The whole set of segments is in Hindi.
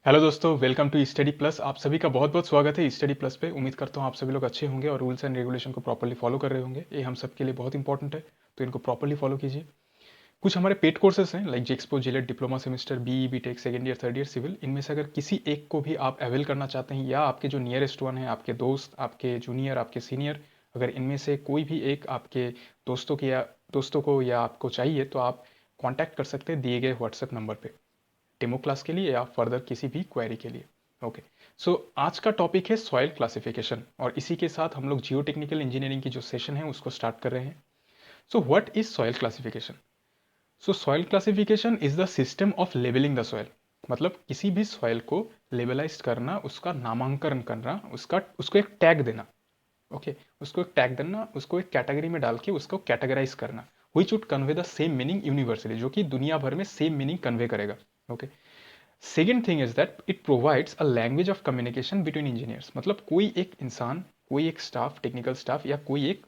हेलो दोस्तों, वेलकम टू स्टडी प्लस। आप सभी का बहुत बहुत स्वागत है स्टडी प्लस पे। उम्मीद करता हूँ आप सभी लोग अच्छे होंगे और रूल्स एंड रेगुलेशन को प्रॉपर्ली फॉलो कर रहे होंगे। ये हम सबके लिए बहुत इंपॉर्टेंट है, तो इनको प्रॉपर्ली फॉलो कीजिए। कुछ हमारे पेड कोर्सेज हैं like JEXPO, JELET, diploma semester, BE, BTech, second year, third year, civil. इनमें से अगर किसी एक को भी आप अवेल करना चाहते हैं या आपके जो नियरेस्ट वन है, आपके दोस्त, आपके जूनियर, आपके सीनियर, अगर इनमें से कोई भी एक आपके दोस्तों को या आपको चाहिए तो आप कॉन्टैक्ट कर सकते हैं दिए गए व्हाट्सएप नंबर पे, डेमो क्लास के लिए या फर्दर किसी भी क्वेरी के लिए। ओके, सो आज का टॉपिक है सॉइल क्लासिफिकेशन और इसी के साथ हम लोग जियो टेक्निकल इंजीनियरिंग की जो सेशन है उसको स्टार्ट कर रहे हैं। So what is soil classification? So soil classification is the system of labelling the soil. मतलब किसी भी सॉइल को लेबलाइज करना, उसका नामांकन करना, उसको एक टैग देना। ओके, उसको एक टैग देना, उसको एक कैटेगरी में डाल के उसको कैटेगराइज करना, which would convey the same meaning universally, जो कि दुनिया भर में सेम मीनिंग कन्वे करेगा। Okay, second thing is that it provides a language of communication between engineers. मतलब कोई एक इंसान, कोई एक स्टाफ, टेक्निकल स्टाफ या कोई एक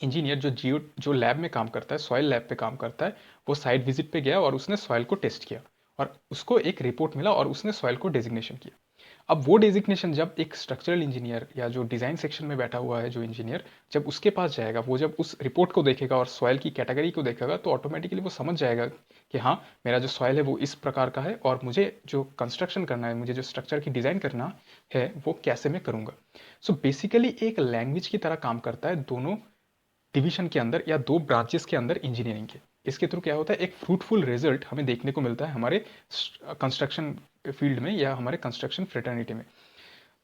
इंजीनियर जो लैब में काम करता है, सॉइल लैब पे काम करता है, वो साइट विजिट पे गया और उसने सॉइल को टेस्ट किया और उसको एक रिपोर्ट मिला और उसने सॉइल को डेजिग्नेशन किया। अब वो डेजिग्नेशन जब एक स्ट्रक्चरल इंजीनियर या जो डिज़ाइन सेक्शन में बैठा हुआ है जो इंजीनियर, जब उसके पास जाएगा, वो जब उस रिपोर्ट को देखेगा और सॉइल की कैटेगरी को देखेगा तो ऑटोमेटिकली वो समझ जाएगा कि हाँ, मेरा जो सॉइल है वो इस प्रकार का है और मुझे जो कंस्ट्रक्शन करना है, मुझे जो स्ट्रक्चर की डिज़ाइन करना है वो कैसे मैं करूँगा। सो बेसिकली एक लैंग्वेज की तरह काम करता है दोनों डिवीजन के अंदर या दो ब्रांचेस के अंदर इंजीनियरिंग के। इसके थ्रू क्या होता है, एक फ्रूटफुल रिजल्ट हमें देखने को मिलता है हमारे कंस्ट्रक्शन फील्ड में या हमारे कंस्ट्रक्शन फ्रेटर्निटी में।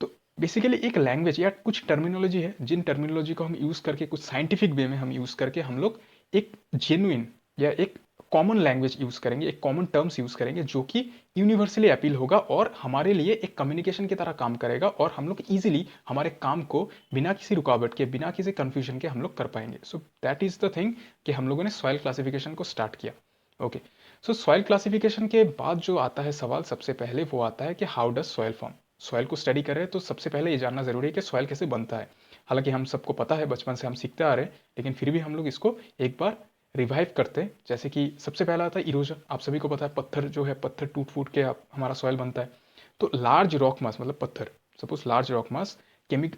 तो बेसिकली एक लैंग्वेज या कुछ टर्मिनोलॉजी है, जिन टर्मिनोलॉजी को हम यूज़ करके, कुछ साइंटिफिक वे में हम यूज़ करके हम लोग एक जेन्युइन या एक कॉमन लैंग्वेज यूज़ करेंगे, एक कॉमन टर्म्स यूज़ करेंगे जो कि यूनिवर्सली अपील होगा और हमारे लिए एक कम्युनिकेशन की तरह काम करेगा और हम लोग ईजिली हमारे काम को बिना किसी रुकावट के, बिना किसी कन्फ्यूजन के हम लोग कर पाएंगे। So that is the thing कि हम लोगों ने सॉइल क्लासिफिकेशन को स्टार्ट किया। ओके, सो सॉइल क्लासिफिकेशन के बाद जो आता है सवाल, सबसे पहले वो आता है कि how does soil form. Soil को स्टडी कर रहे हैं तो सबसे पहले ये जानना जरूरी है कि सॉइल कैसे बनता है। हालांकि हम सबको पता है, बचपन से हम सीखते आ रहे हैं, लेकिन फिर भी हम लोग इसको एक बार रिवाइव करते हैं। जैसे कि सबसे पहला आता है इरोजन। आप सभी को पता है पत्थर जो है, पत्थर टूट फूट के हमारा सॉइल बनता है। तो लार्ज रॉक मास मतलब पत्थर, suppose large rock mass केमिक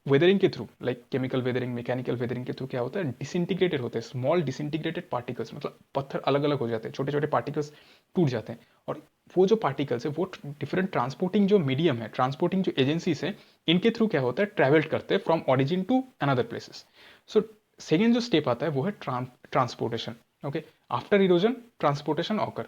weathering के through, like chemical weathering, mechanical weathering के थ्रू क्या होता है, डिसइंटीग्रेटेड होते हैं, स्मॉल डिसइंटीग्रेटेड पार्टिकल्स। मतलब पत्थर अलग अलग हो जाते हैं, छोटे छोटे पार्टिकल्स टूट जाते हैं और वो जो पार्टिकल्स है वो डिफरेंट ट्रांसपोर्टिंग जो मीडियम है, ट्रांसपोर्टिंग जो एजेंसीज है, इनके थ्रू क्या होता है, ट्रेवल करते हैं from origin to another places. So second जो स्टेप आता है वो है transportation. Okay, after erosion transportation occur.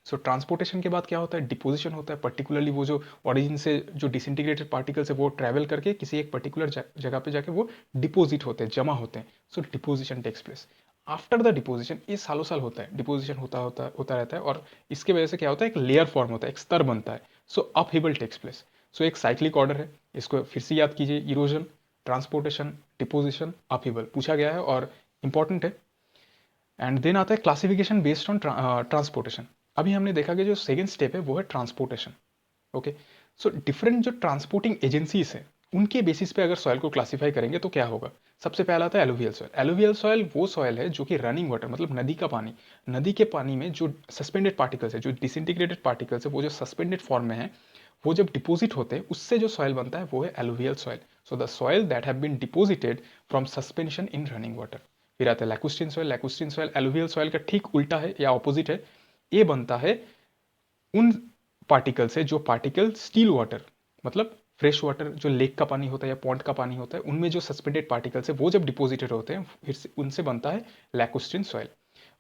So transportation के बाद क्या होता है, डिपोजिशन होता है। पर्टिकुलरली वो जो ओरिजिन से जो डिसइंटीग्रेटेड पार्टिकल्स है वो ट्रैवल करके किसी एक पर्टिकुलर जगह पे जाके वो डिपोजिट होते हैं, जमा होते हैं। So deposition takes place. After the deposition, ये सालों साल होता है, डिपोजिशन होता रहता है और इसके वजह से क्या होता है, एक लेयर फॉर्म होता है, एक स्तर बनता है। सो अपहीबल टेक्स प्लेस। सो एक साइक्लिक ऑर्डर है, इसको फिर से याद कीजिए, इरोजन, ट्रांसपोर्टेशन, डिपोजिशन, अपहीबल पूछा गया है और इंपॉर्टेंट है। एंड देन आता है क्लासिफिकेशन बेस्ड ऑन ट्रांसपोर्टेशन। अभी हमने देखा कि जो सेकेंड स्टेप है वो है ट्रांसपोर्टेशन। ओके, सो डिफरेंट जो ट्रांसपोर्टिंग एजेंसीज है उनके बेसिस पे अगर सॉइल को क्लासिफाई करेंगे तो क्या होगा। सबसे पहला आता है एलुवियल सॉइल। एलुवियल सॉइल वो सॉइल है जो कि रनिंग वाटर, मतलब नदी का पानी, नदी के पानी में जो सस्पेंडेड पार्टिकल्स है, जो डिसइंटीग्रेटेड पार्टिकल्स है, वो जो सस्पेंडेड फॉर्म में है, वो जब डिपोजिट होते हैं उससे जो सॉइल बनता है वो है alluvial soil. So the soil that have been deposited from suspension in running water. फिर आता है lacustrine soil. Lacustrine soil alluvial soil का ठीक उल्टा है या ऑपोजिट है। ये बनता है उन पार्टिकल से जो पार्टिकल स्टील वाटर, मतलब फ्रेश वाटर जो लेक का पानी होता है या पॉन्ड का पानी होता है, उनमें जो सस्पेंडेड पार्टिकल्स है वो जब डिपोजिटेड होते हैं फिर से उनसे बनता है lacustrine soil.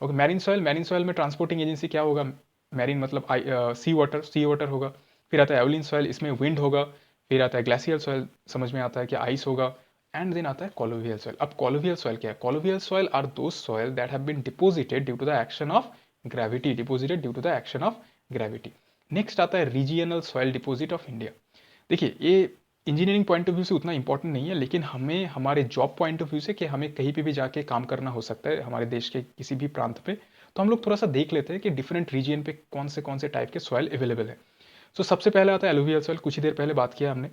Okay, marine soil. Marine soil में ट्रांसपोर्टिंग एजेंसी क्या होगा, मैरिन मतलब सी वाटर होगा। फिर आता है एवलिन सॉइल, इसमें विंड होगा। फिर आता है ग्लेशियल सॉइल, समझ में आता है कि आइस होगा। एंड देन आता है कॉलोवियल सॉइल। अब कॉलोवियल सॉइल क्या है, colluvial soil are those soil that have been deposited due to the action of gravity, deposited due to the action of gravity. Next आता है regional soil deposit of India. देखिए ये इंजीनियरिंग पॉइंट ऑफ व्यू से उतना इंपॉर्टेंट नहीं है, लेकिन हमें हमारे जॉब पॉइंट ऑफ व्यू से कि हमें कहीं पे भी जाके काम करना हो सकता है हमारे देश के किसी भी प्रांत पे, तो हम लोग थोड़ा सा देख लेते हैं कि डिफरेंट रीजियन पे कौन से टाइप के सॉइल अवेलेबल है। सो सबसे पहले आता है एलुवियल सॉइल, कुछ ही देर पहले बात किया हमने।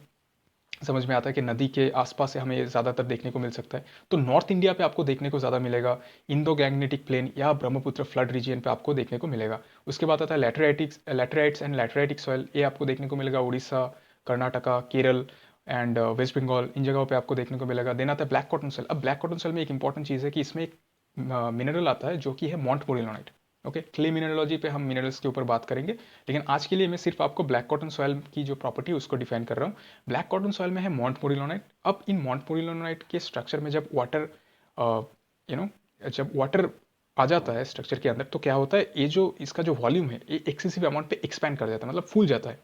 समझ में आता है कि नदी के आसपास से हमें ज़्यादातर देखने को मिल सकता है। तो नॉर्थ इंडिया पे आपको देखने को ज़्यादा मिलेगा, इंडो गैंगनेटिक प्लेन या ब्रह्मपुत्र फ्लड रीजन पे आपको देखने को मिलेगा। उसके बाद आता है लैटेराइट्स एंड लैटेराइटिक सॉइल, ये आपको देखने को मिलेगा उड़ीसा, कर्नाटका, केरल एंड वेस्ट बंगाल, इन जगहों पे आपको देखने को मिलेगा। देन आता है ब्लैक कॉटन सॉइल। अब ब्लैक कॉटन सॉइल में एक इंपॉर्टेंट चीज़ है कि इसमें एक मिनरल आता है जो कि है मोंटमोरिलोनाइट। ओके, क्ले मिनरोलॉजी पे हम मिनरल्स के ऊपर बात करेंगे, लेकिन आज के लिए मैं सिर्फ आपको ब्लैक कॉटन सॉइल की जो प्रॉपर्टी है उसको डिफाइन कर रहा हूँ। ब्लैक कॉटन सॉइल में है मोंटमोरिलोनाइट। अब इन मोंटमोरिलोनाइट के स्ट्रक्चर में जब वाटर यू नो जब वाटर आ जाता है स्ट्रक्चर के अंदर, तो क्या होता है, ये जो इसका जो वॉल्यूम है ये एक्सेसिव अमाउंट पे एक्सपैंड कर जाता है, मतलब फूल जाता है।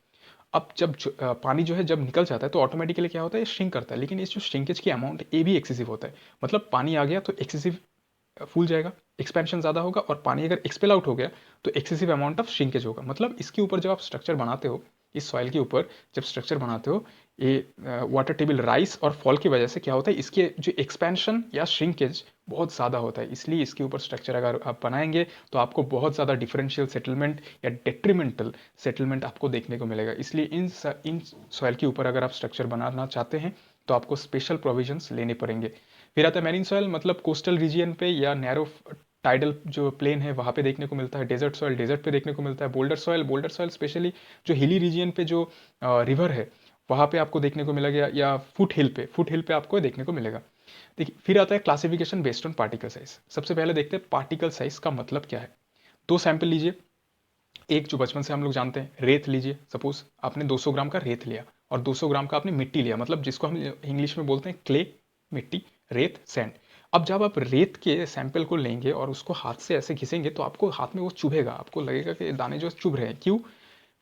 अब जब पानी जो है जब निकल जाता है तो ऑटोमेटिकली क्या होता है, ये श्रिंक करता है, लेकिन इस जो श्रिंकेज की अमाउंट ये भी एक्सेसिव होता है। मतलब पानी आ गया तो एक्सेसिव फूल जाएगा, एक्सपेंशन ज़्यादा होगा, और पानी अगर एक्सपेल आउट हो गया तो एक्सेसिव अमाउंट ऑफ श्रिंकेज होगा। मतलब इसके ऊपर जब आप स्ट्रक्चर बनाते हो, इस सॉइल के ऊपर जब स्ट्रक्चर बनाते हो, ये वाटर टेबल राइस और फॉल की वजह से क्या होता है, इसके जो एक्सपेंशन या श्रिंकेज बहुत ज़्यादा होता है। इसलिए इसके ऊपर स्ट्रक्चर अगर आप बनाएंगे तो आपको बहुत ज़्यादा डिफरेंशियल सेटलमेंट या डेट्रीमेंटल सेटलमेंट आपको देखने को मिलेगा। इसलिए इन सॉइल के ऊपर अगर आप स्ट्रक्चर बनाना चाहते हैं तो आपको स्पेशल प्रोविजंस लेने पड़ेंगे। फिर आता है मैरीन सॉइल, मतलब कोस्टल रीजियन पे या नैरो टाइडल जो प्लेन है वहाँ पे देखने को मिलता है। डेजर्ट सॉइल डेजर्ट पे देखने को मिलता है। बोल्डर सॉइल स्पेशली जो हिली रीजियन पे जो रिवर है वहाँ पे आपको देखने को मिलेगा, या फुट हिल पे आपको देखने को मिलेगा। देखिए, फिर आता है classification based on particle size. सबसे पहले देखते हैं पार्टिकल साइज का मतलब क्या है। दो सैंपल लीजिए। एक जो बचपन से हम लोग जानते हैं, रेत लीजिए। सपोज आपने 200 ग्राम का रेत लिया और 200 ग्राम का आपने मिट्टी लिया, मतलब जिसको हम इंग्लिश में बोलते हैं क्ले, मिट्टी, रेत, सैंड। अब जब आप रेत के सैंपल को लेंगे और उसको हाथ से ऐसे घिसेंगे तो आपको हाथ में वो चुभेगा, आपको लगेगा कि दाने जो चुभ रहे हैं। क्यों?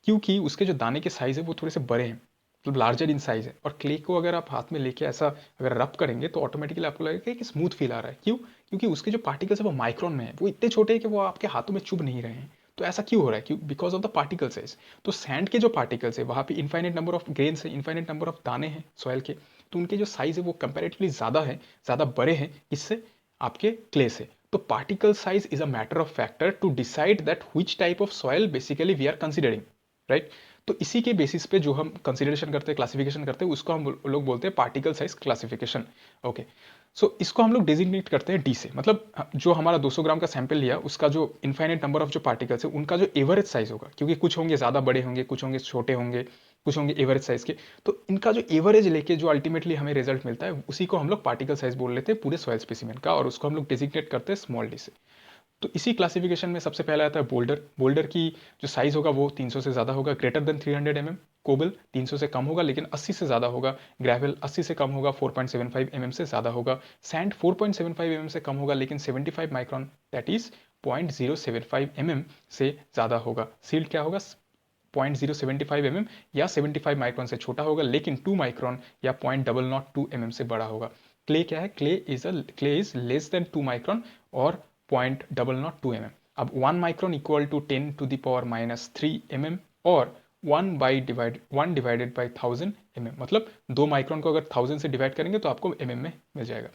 क्योंकि उसके जो दाने के साइज है वो थोड़े से बड़े हैं, मतलब लार्जर इन साइज है। और क्ले को अगर आप हाथ में लेके ऐसा अगर रब करेंगे तो ऑटोमेटिकली आपको लगेगा कि स्मूथ फील आ रहा है। क्यों? क्योंकि उसके जो पार्टिकल्स है वो माइक्रोन में है, वो इतने छोटे हैं कि वो आपके हाथों में चुभ नहीं रहे हैं। तो ऐसा क्यों हो रहा है? क्यों? Because of the particle size. तो सैंड के जो पार्टिकल्स है वहाँ पे इन्फाइनेट नंबर ऑफ ग्रेन्स है, इन्फाइनेट नंबर ऑफ दाने हैं सॉइल के, तो उनके जो साइज है वो कंपेरेटिवली ज़्यादा है, ज़्यादा बड़े हैं इससे, आपके क्ले से। तो particle size is a matter of factor to decide that which type of soil basically we are considering, right. तो इसी के बेसिस पे जो हम कंसिडरेशन करते हैं, क्लासिफिकेशन करते हैं, उसको हम लोग बोलते हैं पार्टिकल साइज क्लासिफिकेशन। ओके, सो इसको हम लोग डेजिग्नेट करते हैं डी से, मतलब जो हमारा 200 ग्राम का सैंपल लिया उसका जो इन्फाइनेट नंबर ऑफ जो पार्टिकल्स है उनका जो एवरेज साइज होगा, क्योंकि कुछ होंगे ज़्यादा बड़े होंगे, कुछ होंगे छोटे होंगे, कुछ होंगे एवरेज साइज के। तो इनका जो एवरेज लेके जो अल्टीमेटली हमें रिजल्ट मिलता है उसी को हम लोग पार्टिकल साइज बोल लेते हैं पूरे सॉइल स्पेसिमेन का, और उसको हम लोग डेजिग्नेट करते हैं स्मॉल डी से। तो इसी क्लासिफिकेशन में सबसे पहला आता है बोल्डर। बोल्डर की जो साइज होगा वो 300 से ज़्यादा होगा, ग्रेटर देन 300 mm। कोबल 300 से कम होगा लेकिन 80 से ज़्यादा होगा। ग्रेवल 80 से कम होगा, 4.75 mm से ज़्यादा होगा। सैंड 4.75 mm से कम होगा लेकिन 75 माइक्रॉन, दैट इज 0.075 mm से ज़्यादा होगा। सील्ड क्या होगा? 0.075 mm या 75 माइक्रॉन से छोटा होगा लेकिन 2 माइक्रॉन या 0.002 mm से बड़ा होगा। क्ले क्या है? Clay is less than 2 micron और 0.002 mm। अब 1 micron equal to 10 to the power -3 mm और 1 डिवाइडेड बाई 1000 mm, मतलब 2 माइक्रोन को अगर 1000 से डिवाइड करेंगे तो आपको mm में मिल जाएगा।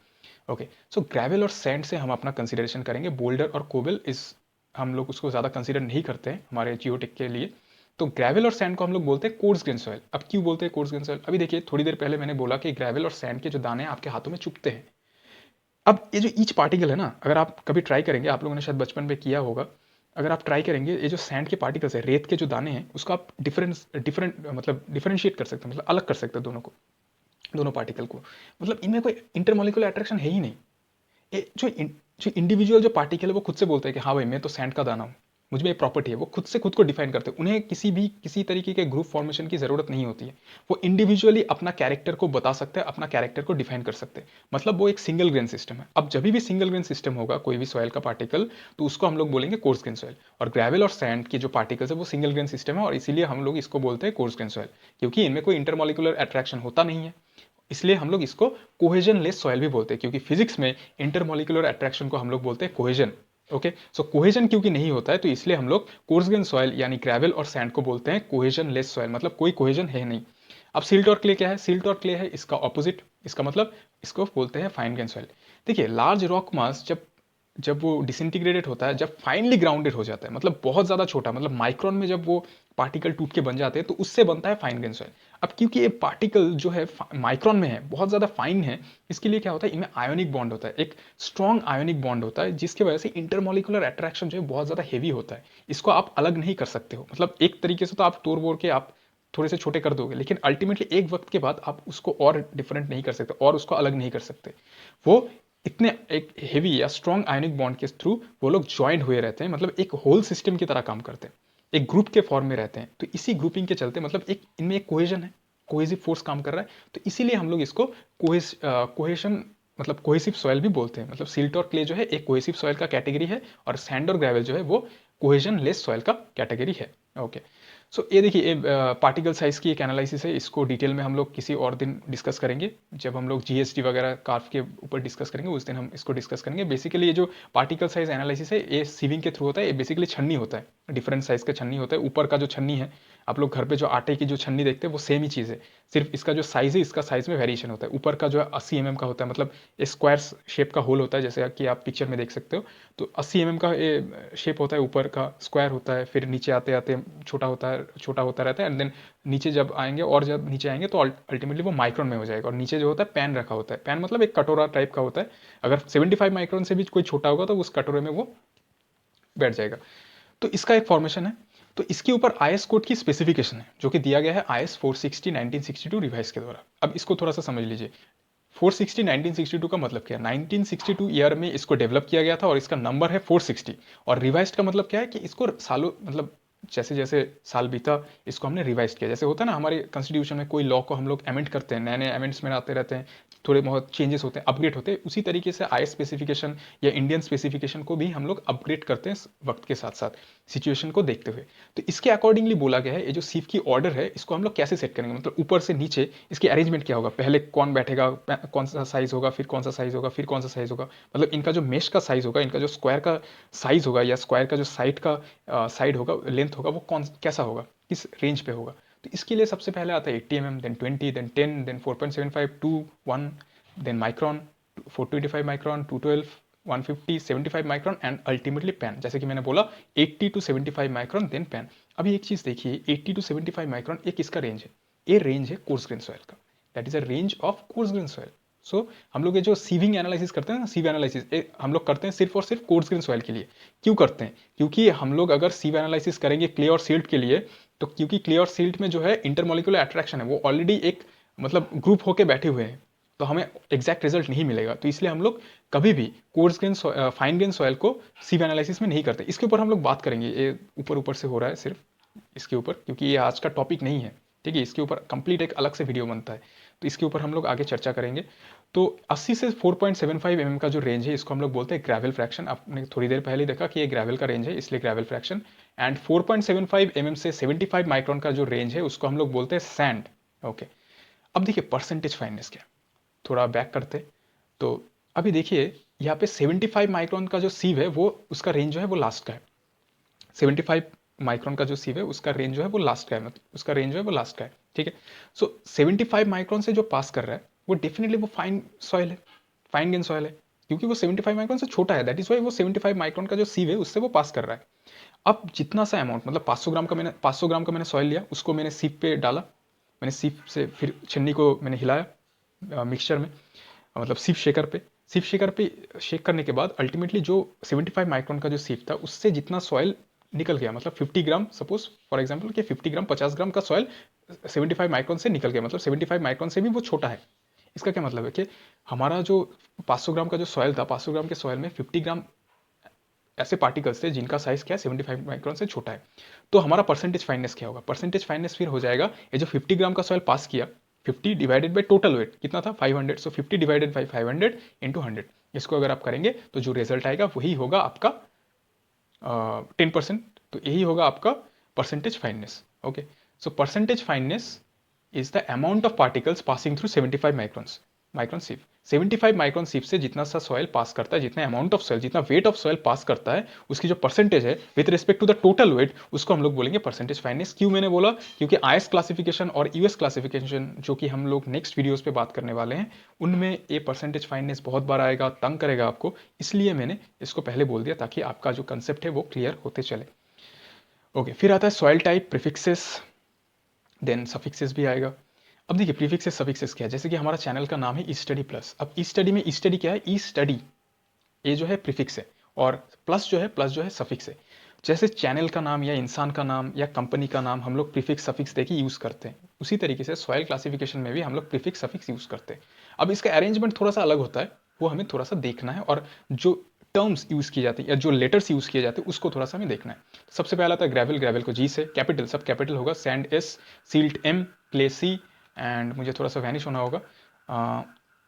ओके, सो ग्रेवल और सैंड से हम अपना कंसिडरेशन करेंगे। बोल्डर और कोबल इस हम लोग उसको ज़्यादा कंसिडर नहीं करते हैं हमारे जियोटेक के लिए। तो ग्रेवल और सैंड को हम लोग बोलते हैं कोर्स ग्रेन सॉइल। अब क्यों बोलते हैं कोर्स ग्रेन सॉइल? अभी देखिए, थोड़ी देर पहले मैंने बोला कि ग्रेवल और सैंड के जो दाने आपके हाथों में चुभते हैं। अब ये जो ईच पार्टिकल है ना, अगर आप कभी ट्राई करेंगे, आप लोगों ने शायद बचपन में किया होगा, अगर आप ट्राई करेंगे, ये जो सैंड के पार्टिकल्स है, रेत के जो दाने हैं, उसको आप डिफरेंशिएट कर सकते हैं, मतलब अलग कर सकते हैं दोनों को, दोनों पार्टिकल को। मतलब इनमें कोई इंटरमोलिकुलर अट्रैक्शन है ही नहीं। ये जो इंडिविजुअल जो पार्टिकल है वो खुद से बोलते हैं कि हाँ भाई मैं तो सैंड का दाना हूँ, मुझ में एक प्रॉपर्टी है। वो खुद से खुद को डिफाइन करते हैं, उन्हें किसी तरीके के ग्रुप फॉर्मेशन की जरूरत नहीं होती है। वो इंडिविजुअली अपना कैरेक्टर को बता सकते हैं, अपना कैरेक्टर को डिफाइन कर सकते हैं। मतलब वो एक सिंगल ग्रेन सिस्टम है। अब जब भी सिंगल ग्रेन सिस्टम होगा कोई भी सॉइल का पार्टिकल, तो उसको हम लोग बोलेंगे कोर्स ग्रेन सॉइल। और ग्रेवल और सैंड के जो पार्टिकल्स है वो सिंगल ग्रेन सिस्टम है, और इसीलिए हम लोग इसको बोलते हैं कोर्स ग्रेन सॉइल, क्योंकि इनमें कोई इंटरमोलिकुलर अट्रैक्शन होता नहीं है। इसलिए हम लोग इसको कोहेजन लेस सॉइल भी बोलते हैं, क्योंकि फिजिक्स में इंटरमोलिकुलर अट्रैक्शन को हम लोग बोलते हैं कोहेजन। ओके, सो कोहेजन क्योंकि नहीं होता है तो इसलिए हम लोग कोर्सग्रेन सॉइल यानी ग्रेवल और सैंड को बोलते हैं कोहेजन लेस सॉइल, मतलब कोई कोहेजन है नहीं। अब सिल्ट और क्ले क्या है? सिल्ट और क्ले है इसका ऑपोजिट, इसका मतलब इसको बोलते हैं फाइन ग्रेन सॉइल। देखिए, लार्ज रॉक मास जब जब वो डिसइंटीग्रेटेड होता है, जब फाइनली ग्राउंडेड हो जाता है, मतलब बहुत ज़्यादा छोटा, मतलब माइक्रोन में जब वो पार्टिकल टूट के बन जाते हैं, तो उससे बनता है फाइन ग्रेन सॉइल। अब क्योंकि ये पार्टिकल जो है माइक्रोन में है, बहुत ज़्यादा फाइन है, इसके लिए क्या होता है, इनमें आयोनिक बॉन्ड होता है, एक स्ट्रॉन्ग आयोनिक बॉन्ड होता है, जिसकी वजह से इंटरमोलिकुलर अट्रैक्शन जो है बहुत ज़्यादा हेवी होता है। इसको आप अलग नहीं कर सकते हो, मतलब एक तरीके से तो आप तोड़ बोड़ के आप थोड़े से छोटे कर दोगे, लेकिन अल्टीमेटली एक वक्त के बाद आप उसको और डिफरेंट नहीं कर सकते और उसको अलग नहीं कर सकते। वो इतने एक हेवी या स्ट्रॉन्ग आयनिक बॉन्ड के थ्रू वो लोग ज्वाइंट हुए रहते हैं, मतलब एक होल सिस्टम की तरह काम करते हैं, एक ग्रुप के फॉर्म में रहते हैं। तो इसी ग्रुपिंग के चलते मतलब एक इनमें एक कोहेजन है, कोहेसिव फोर्स काम कर रहा है, तो इसीलिए हम लोग इसको कोहेशन मतलब कोहेसिव सॉइल भी बोलते हैं। मतलब सिल्ट और क्ले जो है एक कोहेसिव सॉइल का कैटेगरी है, और सैंड और ग्रेवल जो है वो कोहेजन लेस सॉइल का कैटेगरी है। ओके, सो ये देखिए पार्टिकल साइज की एक एनालिसिस है, इसको डिटेल में हम लोग किसी और दिन डिस्कस करेंगे, जब हम लोग जीएसटी वगैरह कार्व के ऊपर डिस्कस करेंगे उस दिन हम इसको डिस्कस करेंगे। बेसिकली ये जो पार्टिकल साइज एनालिसिस है ये सीविंग के थ्रू होता है, ये बेसिकली छन्नी होता है, डिफरेंट साइज का छन्नी होता है। ऊपर का जो छन्नी है, आप लोग घर पे जो आटे की जो छन्नी देखते हैं वो सेम ही चीज़ है, सिर्फ इसका जो साइज है इसका साइज में वेरिएशन होता है। ऊपर का जो है 80 mm का होता है, मतलब स्क्वायर शेप का होल होता है, जैसे कि आप पिक्चर में देख सकते हो। तो 80 mm का शेप होता है, ऊपर का स्क्वायर होता है, फिर नीचे आते आते छोटा होता है, छोटा होता रहता है, एंड देन नीचे जब आएंगे और जब नीचे आएंगे तो अल्टीमेटली वो माइक्रोन में हो जाएगा। और नीचे जो होता है पैन रखा होता है, पैन मतलब एक कटोरा टाइप का होता है, अगर 75 माइक्रोन से भी कोई छोटा होगा तो उस कटोरे में वो बैठ जाएगा। तो इसका एक फॉर्मेशन है। तो इसके ऊपर आईएस कोड की स्पेसिफिकेशन है जो कि दिया गया है आईएस 460 1962 रिवाइज के द्वारा। अब इसको थोड़ा सा समझ लीजिए। 460 1962 का मतलब क्या है? 1962 ईयर में इसको डेवलप किया गया था और इसका नंबर है 460। और रिवाइज्ड का मतलब क्या है कि इसको सालों मतलब जैसे जैसे साल बीता इसको हमने रिवाइज किया। जैसे होता है ना हमारे कॉन्स्टिट्यूशन में कोई लॉ को हम लोग अमेंड करते हैं, नए नए अमेंड्स में आते रहते हैं, थोड़े बहुत चेंजेस होते हैं, अपग्रेड होते हैं, उसी तरीके से आई स्पेसिफिकेशन या इंडियन स्पेसिफिकेशन को भी हम लोग अपग्रेड करते हैं वक्त के साथ साथ, सिचुएशन को देखते हुए। तो इसके अकॉर्डिंगली बोला गया है ये जो सीफ की ऑर्डर है इसको हम लोग कैसे सेट करेंगे, मतलब ऊपर से नीचे इसकी अरेंजमेंट क्या होगा, पहले कौन बैठेगा, कौन सा साइज होगा, फिर कौन सा साइज होगा, फिर कौन सा साइज होगा, मतलब इनका जो मेश का साइज होगा, इनका जो स्क्वायर का साइज होगा या स्क्वायर का जो साइड का साइड होगा, लेंथ होगा, वो कौन कैसा होगा, किस रेंज पे होगा। तो इसके लिए सबसे पहले आता है 80 mm, then 20, then 10, then 4.75, 2, 1, then micron, 425 micron, 212, 150, 75 micron and ultimately pan. जैसे कि मैंने बोला 80 to 75 माइक्रॉन देन पैन। अभी एक चीज देखिए, 80 to 75 माइक्रॉन एक इसका रेंज है, ये रेंज है कोर्स ग्रेन सॉइल का, that is a range of coarse grain soil. So हम लोग ये जो सीविंग एनालिसिस करते हैं ना, सीव एनालिसिस हम लोग करते हैं सिर्फ और सिर्फ कोर्स ग्रेन सॉइल के लिए। क्यों करते हैं? क्योंकि हम लोग अगर सीव एनालिसिस करेंगे क्ले और सिल्ट के लिए, तो क्योंकि क्ले और सिल्ट में जो है इंटरमोलिकुलर अट्रैक्शन है, वो ऑलरेडी एक मतलब ग्रुप होके बैठे हुए हैं, तो हमें एग्जैक्ट रिजल्ट नहीं मिलेगा। तो इसलिए हम लोग कभी भी coarse grain fine grain soil को सीव एनालिसिस में नहीं करते। इसके ऊपर हम लोग बात करेंगे, ये ऊपर ऊपर से हो रहा है सिर्फ इसके ऊपर, क्योंकि ये आज का टॉपिक नहीं है, ठीक है, इसके ऊपर कंप्लीट एक अलग से वीडियो बनता है, तो इसके ऊपर हम लोग आगे चर्चा करेंगे। तो 80 से 4.75 mm का जो रेंज है इसको हम लोग बोलते हैं ग्रेवल फ्रैक्शन। आपने थोड़ी देर पहले देखा कि ये ग्रेवल का रेंज है, इसलिए ग्रेवल फ्रैक्शन। एंड 4.75 mm से 75 माइक्रोन का जो रेंज है उसको हम लोग बोलते हैं सैंड। ओके, अब देखिए परसेंटेज फाइननेस क्या, थोड़ा बैक करते। तो अभी देखिए यहाँ पे 75 माइक्रोन का जो सीव है वो उसका रेंज जो है वो लास्ट का है। 75 माइक्रोन का जो सीव है उसका रेंज जो है वो लास्ट का है, मतलब उसका रेंज जो है वो लास्ट का है, ठीक है। सो 75 माइक्रोन से जो पास कर रहा है वो डेफिनेटली वो फाइन सॉइल है, फाइन ग्रेन सॉइल है, क्योंकि वो 75 माइक्रोन से छोटा है, दैट इज वाई वो 75 माइक्रोन का जो सीव है उससे वो पास कर रहा है। अब जितना सा अमाउंट, मतलब 500 ग्राम का मैंने सॉइल लिया, उसको मैंने सीप पे डाला, मैंने सीप से फिर छन्नी को मैंने हिलाया मिक्सचर में, मतलब सीप शेकर पे, सीप शेकर पे शेक करने के बाद अल्टीमेटली जो 75 माइक्रोन का जो सीप था उससे जितना सॉइल निकल गया, मतलब 50 ग्राम, सपोज फॉर एग्जांपल कि 50 ग्राम 50 ग्राम का सॉइल 75 माइक्रोन से निकल गया, मतलब 75 माइक्रोन से भी वो छोटा है। इसका क्या मतलब है कि हमारा जो 500 ग्राम का जो सॉइल था, 500 ग्राम के सॉइल में 50 ग्राम ऐसे पार्टिकल्स थे जिनका साइज क्या है 75 माइक्रोन से छोटा है। तो हमारा परसेंटेज फाइननेस क्या होगा? परसेंटेज फाइननेस फिर हो जाएगा ये जो 50 ग्राम का सॉइल पास किया, 50 डिवाइडेड बाई टोटल वेट कितना था 500, सो 50 डिवाइडेड बाई 500 इंटू 100, इसको अगर आप करेंगे तो जो रिजल्ट आएगा वही होगा आपका 10%। तो यही होगा आपका percentage fineness. Okay, so percentage fineness is the amount of particles passing through 75 micron sieve. 75 micron sieve से जितना सा सॉइल पास करता है, जितना अमाउंट ऑफ सॉइल, जितना वेट ऑफ सॉइल पास करता है, उसकी जो परसेंटेज है with respect to the total weight, उसको हम लोग बोलेंगे परसेंटेज फाइननेस। क्यों मैंने बोला? क्योंकि आईएस क्लासिफिकेशन और यूएस क्लासिफिकेशन जो कि हम लोग नेक्स्ट वीडियोस पे बात करने वाले हैं, उनमें ये परसेंटेज फाइननेस बहुत बार आएगा, तंग करेगा आपको, इसलिए मैंने इसको पहले बोल दिया ताकि आपका जो कंसेप्ट है वो क्लियर होते चले। ओके, फिर आता है soil type, prefixes, then suffixes भी आएगा। अब देखिए प्रीफिक्सेस सफिक्सेस क्या है, जैसे कि हमारा चैनल का नाम है ई स्टडी प्लस। अब ई स्टडी में ई स्टडी क्या है, ई स्टडी, ये जो है प्रीफिक्स है, और प्लस जो है सफिक्स है। जैसे चैनल का नाम या इंसान का नाम या कंपनी का नाम हम लोग प्रीफिक्स सफिक्स देके यूज़ करते हैं, उसी तरीके से सॉइल क्लासिफिकेशन में भी हम लोग प्रीफिक्स सफिक्स यूज़ करते हैं। अब इसका अरेंजमेंट थोड़ा सा अलग होता है, वो हमें थोड़ा सा देखना है, और जो टर्म्स यूज़ की जाती है या जो लेटर्स यूज़ किए जाते हैं उसको थोड़ा सा हमें देखना है। तो सबसे पहला आता है ग्रेवल, ग्रेवल को जी से, कैपिटल सब कैपिटल होगा, sand S, silt M, clay C, and मुझे थोड़ा सा वैनिश होना होगा,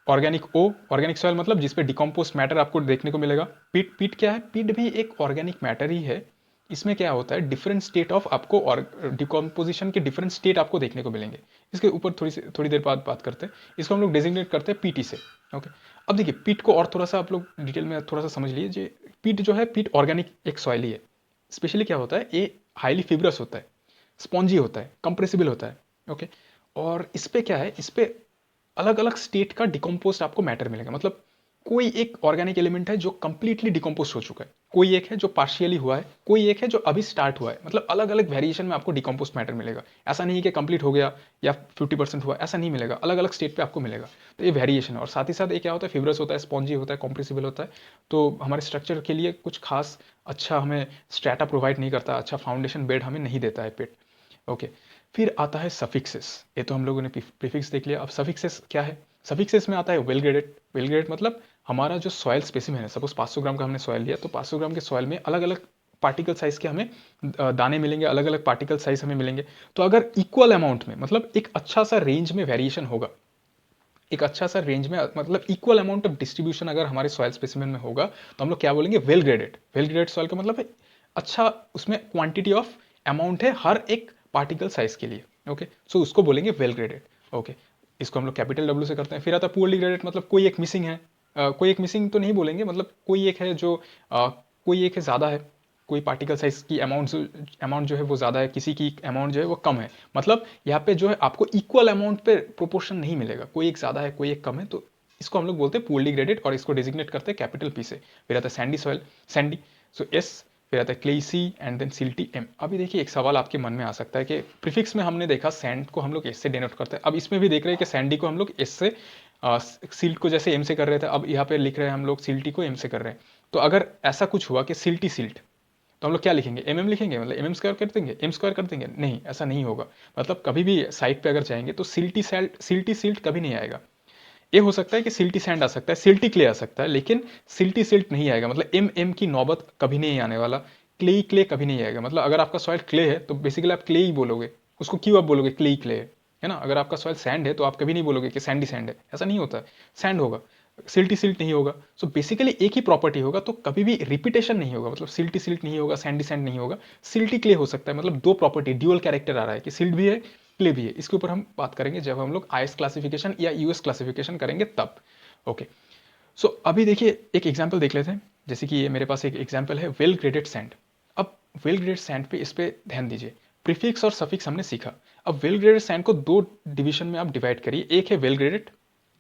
ऑर्गेनिक ओ, ऑर्गेनिक सॉइल मतलब जिसपे डिकम्पोस्ट मैटर आपको देखने को मिलेगा। पीट, पीट क्या है, पीट भी एक ऑर्गेनिक मैटर ही है। इसमें क्या होता है, डिफरेंट स्टेट ऑफ आपको और डिकम्पोजिशन के डिफरेंट स्टेट आपको देखने को मिलेंगे। इसके ऊपर थोड़ी देर बाद बात करते हैं। इसको हम लोग डेजिग्नेट करते हैं पीटी से। ओके, अब देखिए पीट को और थोड़ा सा आप लोग डिटेल में थोड़ा सा समझ लीजिए। पीट जो है, पीट ऑर्गेनिक एक सॉइल ही है। स्पेशली क्या होता है, ये हाईली फिब्रस होता है, स्पॉन्जी होता है, कंप्रेसिबल होता है। ओके, और इस पे क्या है, इस पे अलग अलग स्टेट का डिकम्पोस्ट आपको मैटर मिलेगा। मतलब कोई एक ऑर्गेनिक एलिमेंट है जो कंप्लीटली डिकम्पोस्ट हो चुका है, कोई एक है जो पार्शियली हुआ है, कोई एक है जो अभी स्टार्ट हुआ है। मतलब अलग अलग वेरिएशन में आपको डिकम्पोस्ट मैटर मिलेगा। ऐसा नहीं है कि कंप्लीट हो गया या 50% हुआ, ऐसा नहीं मिलेगा, अलग अलग स्टेट पे आपको मिलेगा। तो ये वेरिएशन है, और साथ ही साथ ये क्या होता है, फिब्रस होता है, स्पॉन्जी होता है, कॉम्प्रेसिबल होता है। तो हमारे स्ट्रक्चर के लिए कुछ खास अच्छा हमें स्ट्रैटा प्रोवाइड नहीं करता, अच्छा फाउंडेशन बेड हमें नहीं देता है पेट। ओके, फिर आता है सफिक्सेस। ये तो हम लोगों ने प्रीफिक्स देख लिया। अब सफिक्सेस क्या है, सफिक्सेस में आता है वेल ग्रेडेड। वेल ग्रेडेड मतलब हमारा जो सॉयल स्पेसिमेन है, सपोज 500 ग्राम का हमने सॉयल लिया, तो 500 ग्राम के सॉयल में अलग अलग पार्टिकल साइज के हमें दाने मिलेंगे, अलग अलग पार्टिकल साइज हमें मिलेंगे। तो अगर इक्वल अमाउंट में, मतलब एक अच्छा सा रेंज में वेरिएशन होगा, एक अच्छा सा रेंज में, मतलब इक्वल अमाउंट ऑफ डिस्ट्रीब्यूशन अगर हमारे सॉयल स्पेसिमेन में होगा, तो हम लोग क्या बोलेंगे, well graded. Well graded soil का मतलब है अच्छा, उसमें क्वांटिटी ऑफ अमाउंट है हर एक पार्टिकल साइज के लिए। ओके, सो उसको बोलेंगे वेल ग्रेडेड। ओके, इसको हम लोग कैपिटल डब्ल्यू से करते हैं। फिर आता है पुअरली ग्रेडेड, मतलब कोई एक मिसिंग है। कोई एक मिसिंग तो नहीं बोलेंगे, मतलब कोई एक है जो कोई एक है ज़्यादा है, कोई पार्टिकल साइज की अमाउंट जो है वो ज़्यादा है, किसी की अमाउंट जो है वो कम है। मतलब यहाँ पे जो है आपको इक्वल अमाउंट पे प्रोपोर्शन नहीं मिलेगा, कोई एक ज़्यादा है कोई एक कम है। तो इसको हम लोग बोलते हैं पुअरली ग्रेडेड, और इसको डेजिग्नेट करते हैं कैपिटल पी से। फिर आता है sandy soil, sandy, so S. फिर आता है clayey C, and then silty M. अभी देखिए एक सवाल आपके मन में आ सकता है कि प्रीफिक्स में हमने देखा सैंड को हम लोग एस से डिनोट करते हैं, अब इसमें भी देख रहे हैं कि सैंडी को हम लोग एस से, सिल्ट को जैसे एम से कर रहे थे, अब यहाँ पे लिख रहे हैं हम लोग सिल्टी को एम से कर रहे हैं। तो अगर ऐसा कुछ हुआ कि सिल्टी सिल्ट, तो हम लोग क्या लिखेंगे, एम एम लिखेंगे, मतलब एम एम स्क्वायर कर देंगे, एम स्क्वायर कर देंगे? नहीं, ऐसा नहीं होगा। मतलब कभी भी साइट पे अगर जाएंगे तो सिल्टी सिल्ट कभी नहीं आएगा। ये हो सकता है कि सिल्टी सैंड आ सकता है, सिल्टी क्ले आ सकता है, लेकिन सिल्टी सिल्ट नहीं आएगा। मतलब एम एम की नौबत कभी नहीं आने वाला, क्ले क्ले कभी नहीं आएगा। मतलब अगर आपका सॉइल क्ले है तो बेसिकली आप क्ले ही बोलोगे, उसको क्यों आप बोलोगे क्ले क्ले है ना। अगर आपका सॉइल सैंड है तो आप कभी नहीं बोलोगे कि सैंडी सैंड है, ऐसा नहीं होता है, सैंड होगा, सिल्टी सिल्ट नहीं होगा। सो बेसिकली एक ही प्रॉपर्टी होगा, तो कभी भी रिपीटेशन नहीं होगा। मतलब सिल्टी सिल्ट नहीं होगा, सैंडी सैंड नहीं होगा, सिल्टी क्ले हो सकता है। मतलब दो प्रॉपर्टी, ड्यूअल कैरेक्टर आ रहा है कि सिल्ट भी है क्ले भी है। इसके ऊपर हम बात करेंगे जब हम लोग आईएस क्लासिफिकेशन या यूएस क्लासिफिकेशन करेंगे तब। ओके, सो अभी देखिए एक एग्जांपल देख लेते हैं। जैसे कि ये मेरे पास एक एग्जांपल है वेल ग्रेडेड सैंड। अब वेल ग्रेडेड सैंड पे, इस पे ध्यान दीजिए। प्रीफिक्स और सफिक्स हमने सीखा। अब वेल ग्रेडेड सैंड को दो डिवीजन में आप डिवाइड करिए। एक है वेल ग्रेडेड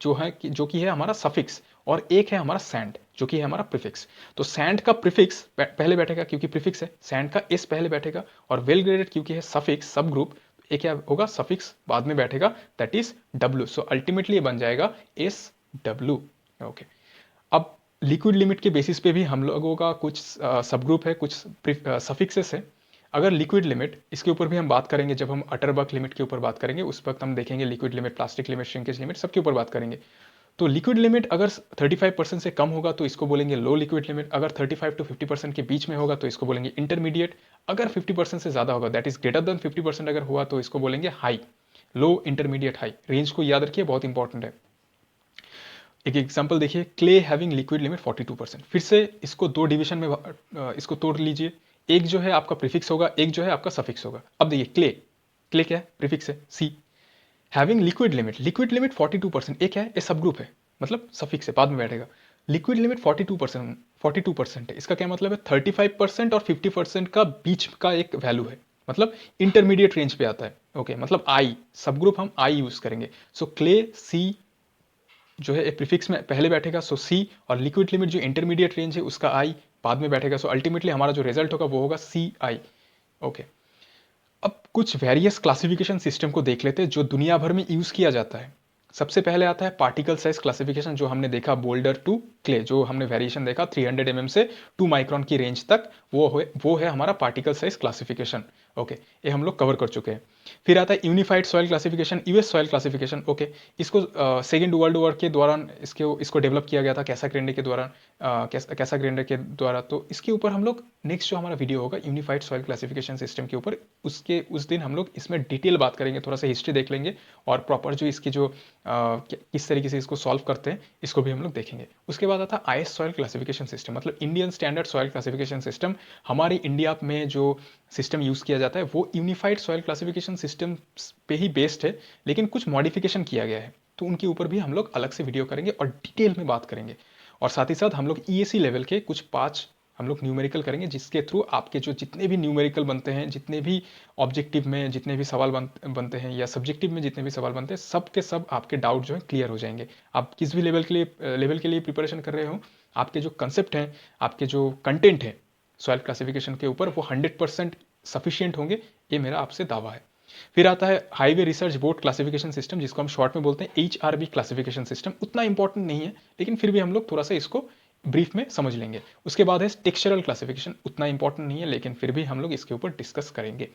जो कि है हमारा सफिक्स, और एक है हमारा सैंड जो कि है हमारा प्रीफिक्स। तो सैंड का प्रीफिक्स पहले बैठेगा क्योंकि प्रीफिक्स है, सैंड का एस पहले बैठेगा, और वेल ग्रेडेड क्योंकि है सफिक्स सब ग्रुप, एक क्या होगा, सफिक्स बाद में बैठेगा, that is W. So ultimately ये बन जाएगा एस डब्ल्यू। ओके, अब लिक्विड लिमिट के बेसिस पे भी हम लोगों का कुछ सब ग्रुप है, कुछ सफिक्सेस है। अगर लिक्विड लिमिट, इसके ऊपर भी हम बात करेंगे जब हम अटरबर्ग लिमिट के ऊपर बात करेंगे, उस वक्त हम देखेंगे liquid limit, plastic limit, shrinkage limit, सबके ऊपर बात करेंगे। तो लिक्विड लिमिट अगर 35% से कम होगा तो इसको बोलेंगे लो लिक्विड लिमिट, अगर 35 to 50% के बीच में होगा तो इसको बोलेंगे इंटरमीडिएट, अगर 50% से ज़्यादा होगा, दैट इज ग्रेटर देन 50% अगर हुआ तो इसको बोलेंगे हाई। लो, इंटरमीडिएट, हाई, रेंज को याद रखिए, बहुत इंपॉर्टेंट है। एक एग्जांपल देखिए, क्ले हैविंग लिक्विड लिमिट 42%। फिर से इसको दो डिवीजन में इसको तोड़ लीजिए। एक जो है आपका प्रीफिक्स होगा, एक जो है आपका सफिक्स होगा। अब देखिए क्ले, क्ले क्या है, प्रीफिक्स है, C. Having liquid limit, liquid limit 42%, एक है, ये सब ग्रुप है, मतलब सफिक्स है, बाद में बैठेगा। लिक्विड लिमिट 42% है, इसका क्या मतलब है, 35% और 50% का बीच का एक वैल्यू है, मतलब इंटरमीडिएट रेंज पे आता है। ओके, मतलब आई, सब ग्रुप हम आई यूज करेंगे। सो क्ले सी जो है प्रीफिक्स में पहले बैठेगा, सो सी, और लिक्विड लिमिट जो इंटरमीडिएट रेंज है उसका आई बाद में बैठेगा। सो अल्टीमेटली हमारा जो रिजल्ट होगा वो होगा सी आई। ओके, अब कुछ वेरियस क्लासिफिकेशन सिस्टम को देख लेते हैं जो दुनिया भर में यूज़ किया जाता है। सबसे पहले आता है पार्टिकल साइज क्लासिफिकेशन, जो हमने देखा बोल्डर टू क्ले, जो हमने वेरिएशन देखा 300 से 2 माइक्रोन की रेंज तक, वो है हमारा पार्टिकल साइज क्लासिफिकेशन। ओके, ये हम लोग कवर कर चुके हैं। फिर आता है unified soil classification, US soil classification. Okay, इसको सेकेंड वर्ल्ड वॉर के दौरान इसको डेवलप किया गया था कैसा ग्रेंडे के दौरान, कैसा ग्रेंडर के द्वारा। तो इसके ऊपर हम लोग नेक्स्ट जो हमारा वीडियो होगा यूनिफाइड सॉइल क्लासिफिकेशन सिस्टम के ऊपर, उस दिन हम लोग इसमें डिटेल बात करेंगे, थोड़ा सा हिस्ट्री देख लेंगे और प्रॉपर जो इसकी जो किस तरीके से इसको सॉल्व करते हैं इसको भी हम लोग देखेंगे। उसके बाद आता है आईएस सॉइल क्लासिफिकेशन सिस्टम, मतलब Indian standard soil classification system. हमारे इंडिया में जो सिस्टम यूज़ किया जाता है वो यूनिफाइड सॉइल क्लासिफिकेशन सिस्टम पे ही बेस्ड है, लेकिन कुछ मॉडिफिकेशन किया गया है, तो उनके ऊपर भी हम लोग अलग से वीडियो करेंगे और डिटेल में बात करेंगे। और साथ ही साथ हम लोग ईएसी लेवल के कुछ 5 हम लोग न्यूमेरिकल करेंगे, जिसके थ्रू आपके जो जितने भी न्यूमेरिकल बनते हैं, जितने भी ऑब्जेक्टिव में जितने भी सवाल बनते हैं या सब्जेक्टिव में जितने भी सवाल बनते हैं, सब के सब आपके डाउट जो है क्लियर हो जाएंगे। आप किस भी लेवल के लिए प्रिपरेशन कर रहे हो, आपके जो कंसेप्ट हैं, आपके जो कंटेंट है सॉइल क्लासिफिकेशन के ऊपर, वो 100% सफिशियंट होंगे, ये मेरा आपसे दावा है। फिर आता है highway research board classification system, जिसको हम शॉर्ट में बोलते हैं HRB क्लासिफिकेशन सिस्टम। उतना इंपॉर्टेंट नहीं है, लेकिन फिर भी हम लोग थोड़ा सा इसको ब्रीफ में समझ लेंगे। उसके बाद है टेक्सचरल क्लासिफिकेशन, उतना इंपॉर्टेंट नहीं है, लेकिन फिर भी हम लोग इसके ऊपर डिस्कस करेंगे।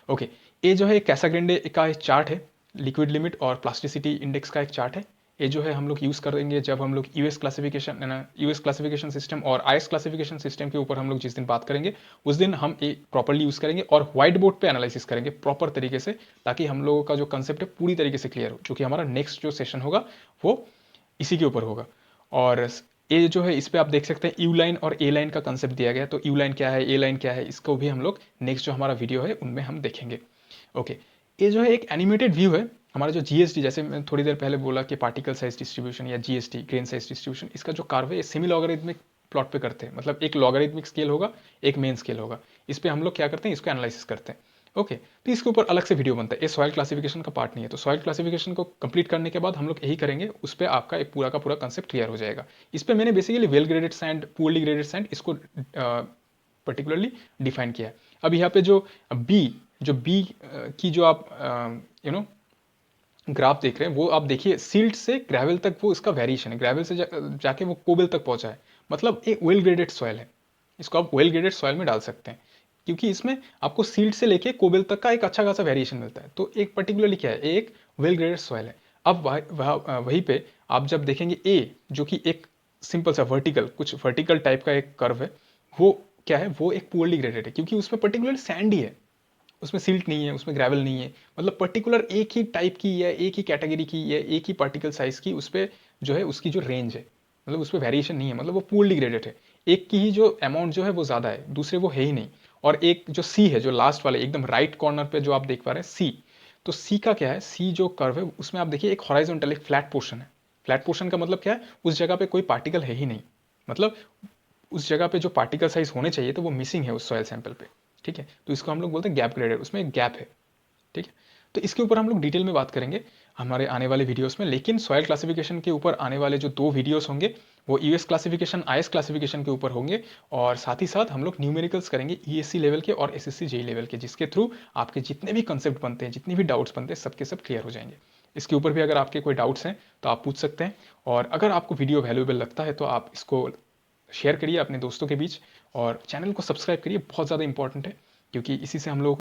ओके, ये जो है कैसाग्रेंडे का एक चार्ट है, लिक्विड लिमिट और प्लास्टिसिटी इंडेक्स का एक चार्ट है। ये जो है हम लोग यूज़ करेंगे जब हम लोग यूएस क्लासिफिकेशन सिस्टम और आईएस क्लासिफिकेशन सिस्टम के ऊपर हम लोग जिस दिन बात करेंगे, उस दिन हम ये प्रॉपरली यूज़ करेंगे और व्हाइट बोर्ड पे एनालिसिस करेंगे प्रॉपर तरीके से, ताकि हम लोगों का जो कंसेप्ट है पूरी तरीके से क्लियर हो, क्योंकि हमारा नेक्स्ट जो सेशन होगा वो इसी के ऊपर होगा। और ये जो है इस पे आप देख सकते हैं यू लाइन और ए लाइन का कंसेप्ट दिया गया है, तो यू लाइन क्या है, ए लाइन क्या है, इसको भी हम लोग नेक्स्ट जो हमारा वीडियो है उनमें हम देखेंगे। ओके, ये जो है एक एनिमेटेड व्यू है हमारा जो जीएसडी, जैसे मैं थोड़ी देर पहले बोला कि पार्टिकल साइज डिस्ट्रीब्यूशन या जीएसटी ग्रेन साइज डिस्ट्रीब्यूशन, इसका जो कार्व है सेमी लॉगरिथमिक प्लॉट पे करते हैं, मतलब एक लॉगरिथमिक स्केल होगा, एक मेन स्केल होगा, इस पे हम लोग क्या करते हैं, इसको एनालिसिस करते हैं। ओके, तो इसके ऊपर अलग से वीडियो बनता है, ये सॉइल क्लासिफिकेशन का पार्ट नहीं है। तो सॉइल क्लासिफिकेशन को कंप्लीट करने के बाद हम लोग यही करेंगे, उस पर आपका एक पूरा का पूरा कंसेप्ट क्लियर हो जाएगा। इस पर मैंने basically well graded sand, poorly graded sand, इसको पर्टिकुलरली डिफाइन किया है। अब यहाँ पे जो बी की जो आप ग्राफ देख रहे हैं, वो आप देखिए सिल्ट से ग्रेवल तक वो इसका वेरिएशन है, ग्रेवल से जाके वो कोबल तक पहुंचा है, मतलब एक वेल ग्रेडेड सॉइल है। इसको आप वेल ग्रेडेड सॉइल में डाल सकते हैं, क्योंकि इसमें आपको सील्ड से लेके कोबेल तक का एक अच्छा खासा वेरिएशन मिलता है। तो एक पर्टिकुलरली क्या है, एक वेल ग्रेडेड सॉइल है। अब वहीं पे आप जब देखेंगे ए, जो कि एक सिंपल सा कुछ वर्टिकल टाइप का एक कर्व है, वो क्या है, वो एक पुअरली ग्रेडेड है, क्योंकि उसमें पर्टिकुलर सैंड ही है, उसमें सिल्ट नहीं है, उसमें ग्रेवल नहीं है, मतलब पर्टिकुलर एक ही टाइप की या एक ही कैटेगरी की या एक ही पार्टिकल साइज की उस पर जो है उसकी जो रेंज है, मतलब उस पर वेरिएशन नहीं है, मतलब वो पूर्ली ग्रेडेड है। एक की ही जो अमाउंट जो है वो ज़्यादा है, दूसरे वो है ही नहीं। और एक जो सी है, जो लास्ट वाले एकदम राइट कॉर्नर पे जो आप देख पा रहे हैं सी, तो सी का क्या है, सी जो कर्व है उसमें आप देखिए एक हॉराइजॉन्टल, एक फ्लैट पोर्शन है। फ्लैट पोर्शन का मतलब क्या है, उस जगह पे कोई पार्टिकल है ही नहीं, मतलब उस जगह पे जो पार्टिकल साइज होने चाहिए तो वो मिसिंग है उस सॉइल सैंपल पे। ठीक है, तो इसको हम लोग बोलते हैं गैप ग्रेडेड, उसमें एक गैप है। ठीक है, तो इसके ऊपर हम लोग डिटेल में बात करेंगे हमारे आने वाले वीडियोस में। लेकिन सॉइल क्लासिफिकेशन के ऊपर आने वाले जो 2 वीडियोस होंगे वो यूएस क्लासिफिकेशन, आईएस क्लासिफिकेशन के ऊपर होंगे, और साथ ही साथ हम लोग न्यूमेरिकल्स करेंगे ईएससी लेवल के और एसएससी जेई लेवल के, जिसके थ्रू आपके जितने भी कंसेप्ट बनते हैं, जितने भी डाउट्स बनते हैं, सबके सब क्लियर हो जाएंगे। इसके ऊपर भी अगर आपके कोई डाउट्स हैं तो आप पूछ सकते हैं, और अगर आपको वीडियो वैल्यूएबल लगता है तो आप इसको शेयर करिए अपने दोस्तों के बीच, और चैनल को सब्सक्राइब करिए, बहुत ज़्यादा इंपॉर्टेंट है, क्योंकि इसी से हम लोग